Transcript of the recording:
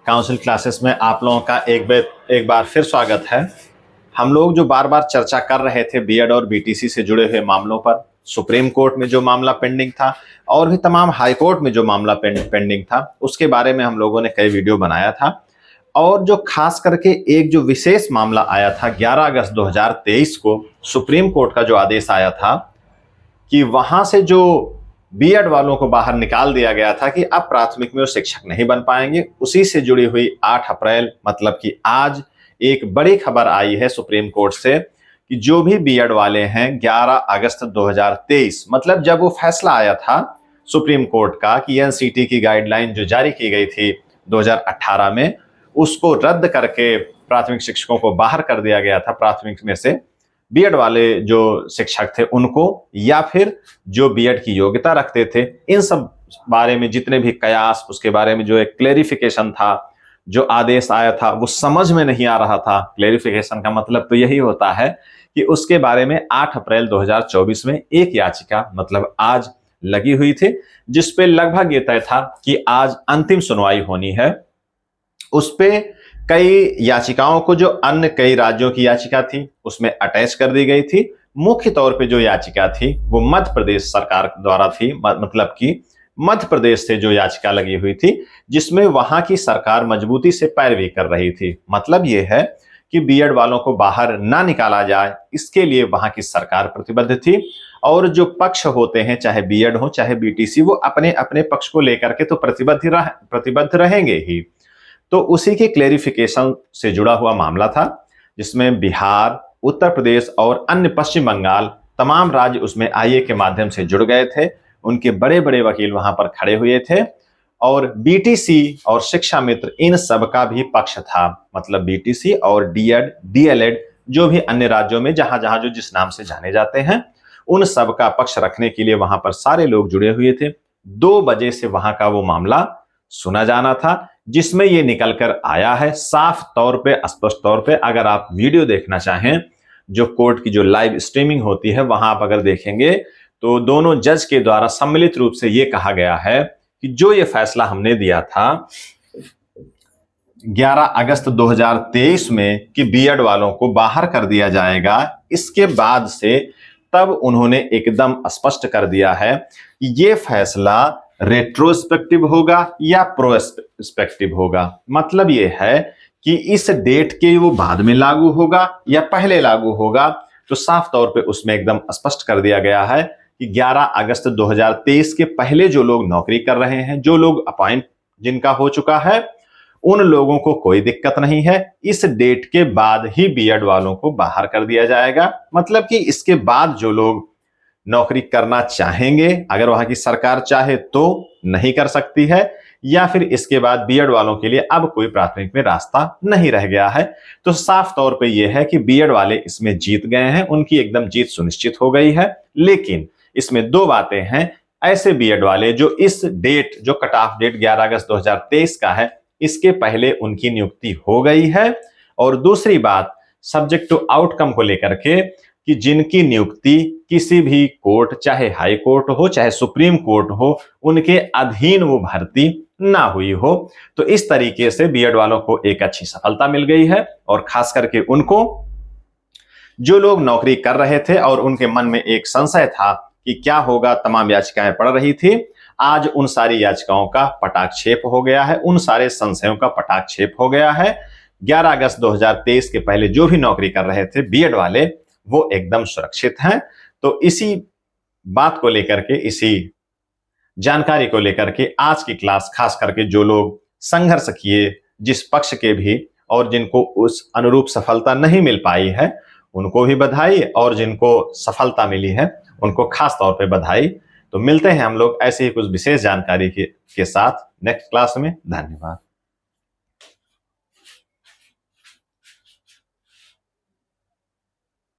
Council classes में आप लोगों का एक बार फिर स्वागत है। हम लोग जो बार बार चर्चा कर रहे थे बीएड और बीटीसी से जुड़े हुए मामलों पर, सुप्रीम कोर्ट में जो मामला पेंडिंग था और भी तमाम हाई कोर्ट में जो मामला पेंडिंग था, उसके बारे में हम लोगों ने कई वीडियो बनाया था। और जो खास करके एक जो विशेष मामला आया था 11 अगस्त 2023 को सुप्रीम कोर्ट का जो आदेश आया था कि वहां से जो बीएड वालों को बाहर निकाल दिया गया था कि अब प्राथमिक में वो शिक्षक नहीं बन पाएंगे, उसी से जुड़ी हुई 8 अप्रैल मतलब कि आज एक बड़ी खबर आई है सुप्रीम कोर्ट से कि जो भी बीएड वाले हैं 11 अगस्त 2023 मतलब जब वो फैसला आया था सुप्रीम कोर्ट का कि एनसीटी की गाइडलाइन जो जारी की गई थी 2018 में, उसको रद्द करके प्राथमिक शिक्षकों को बाहर कर दिया गया था प्राथमिक में से, बीएड वाले जो शिक्षक थे उनको या फिर जो बीएड की योग्यता रखते थे, इन सब बारे में जितने भी कयास, उसके बारे में जो एक क्लेरिफिकेशन था, जो आदेश आया था वो समझ में नहीं आ रहा था। क्लेरिफिकेशन का मतलब तो यही होता है कि उसके बारे में 8 अप्रैल 2024 में एक याचिका मतलब आज लगी हुई थी, जिसपे लगभग ये तय था कि आज अंतिम सुनवाई होनी है। उस पे कई याचिकाओं को, जो अन्य कई राज्यों की याचिका थी, उसमें अटैच कर दी गई थी। मुख्य तौर पे जो याचिका थी वो मध्य प्रदेश सरकार द्वारा थी, मतलब कि मध्य प्रदेश से जो याचिका लगी हुई थी, जिसमें वहां की सरकार मजबूती से पैरवी कर रही थी। मतलब ये है कि बीएड वालों को बाहर ना निकाला जाए, इसके लिए वहां की सरकार प्रतिबद्ध थी। और जो पक्ष होते हैं, चाहे बीएड हो चाहे बीटीसी, वो अपने अपने पक्ष को लेकर के तो प्रतिबद्ध रहेंगे ही। तो उसी के क्लेरिफिकेशन से जुड़ा हुआ मामला था, जिसमें बिहार, उत्तर प्रदेश और अन्य पश्चिम बंगाल तमाम राज्य उसमें आईए के माध्यम से जुड़ गए थे। उनके बड़े बड़े वकील वहां पर खड़े हुए थे और बीटीसी और शिक्षा मित्र इन सब का भी पक्ष था। मतलब बीटीसी और डीएड, डीएलएड, जो भी अन्य राज्यों में जहां जहां जो जिस नाम से जाने जाते हैं, उन सब का पक्ष रखने के लिए वहां पर सारे लोग जुड़े हुए थे। 2 बजे से वहां का वो मामला सुना जाना था, जिसमें ये निकल कर आया है साफ तौर पे, स्पष्ट तौर पे। अगर आप वीडियो देखना चाहें, जो कोर्ट की जो लाइव स्ट्रीमिंग होती है, वहां आप अगर देखेंगे तो दोनों जज के द्वारा सम्मिलित रूप से ये कहा गया है कि जो ये फैसला हमने दिया था 11 अगस्त 2023 में कि बीएड वालों को बाहर कर दिया जाएगा, इसके बाद से तब उन्होंने एकदम स्पष्ट कर दिया है कि ये फैसला रेट्रोस्पेक्टिव होगा या प्रोस्पेक्टिव होगा। मतलब ये है कि इस डेट के वो बाद में लागू होगा या पहले लागू होगा। तो साफ तौर पे उसमें एकदम स्पष्ट कर दिया गया है कि 11 अगस्त 2023 के पहले जो लोग नौकरी कर रहे हैं, जो लोग अपॉइंट जिनका हो चुका है, उन लोगों को कोई दिक्कत नहीं है। इस डेट के बाद ही बीएड वालों को बाहर कर दिया जाएगा। मतलब कि इसके बाद जो लोग नौकरी करना चाहेंगे, अगर वहां की सरकार चाहे तो नहीं कर सकती है, या फिर इसके बाद बीएड वालों के लिए अब कोई प्राथमिक में रास्ता नहीं रह गया है। तो साफ तौर पे यह है कि बीएड वाले इसमें जीत गए हैं, उनकी एकदम जीत सुनिश्चित हो गई है। लेकिन इसमें 2 बातें हैं। ऐसे बीएड वाले जो इस डेट, जो कट ऑफ डेट 11 अगस्त 2023 का है, इसके पहले उनकी नियुक्ति हो गई है। और दूसरी बात, सब्जेक्ट टू आउटकम को लेकर के, कि जिनकी नियुक्ति किसी भी कोर्ट, चाहे हाई कोर्ट हो चाहे सुप्रीम कोर्ट हो, उनके अधीन वो भर्ती ना हुई हो। तो इस तरीके से बीएड वालों को एक अच्छी सफलता मिल गई है। और खास करके उनको, जो लोग नौकरी कर रहे थे और उनके मन में एक संशय था कि क्या होगा, तमाम याचिकाएं पड़ रही थी, आज उन सारी याचिकाओं का पटाक्षेप हो गया है, उन सारे संशयों का पटाक्षेप हो गया है। 11 अगस्त 2023 के पहले जो भी नौकरी कर रहे थे बीएड वाले, वो एकदम सुरक्षित हैं। तो इसी बात को लेकर के, इसी जानकारी को लेकर के आज की क्लास, खास करके जो लोग संघर्ष किए जिस पक्ष के भी, और जिनको उस अनुरूप सफलता नहीं मिल पाई है, उनको भी बधाई, और जिनको सफलता मिली है उनको खास तौर पे बधाई। तो मिलते हैं हम लोग ऐसे ही कुछ विशेष जानकारी के साथ नेक्स्ट क्लास में। धन्यवाद।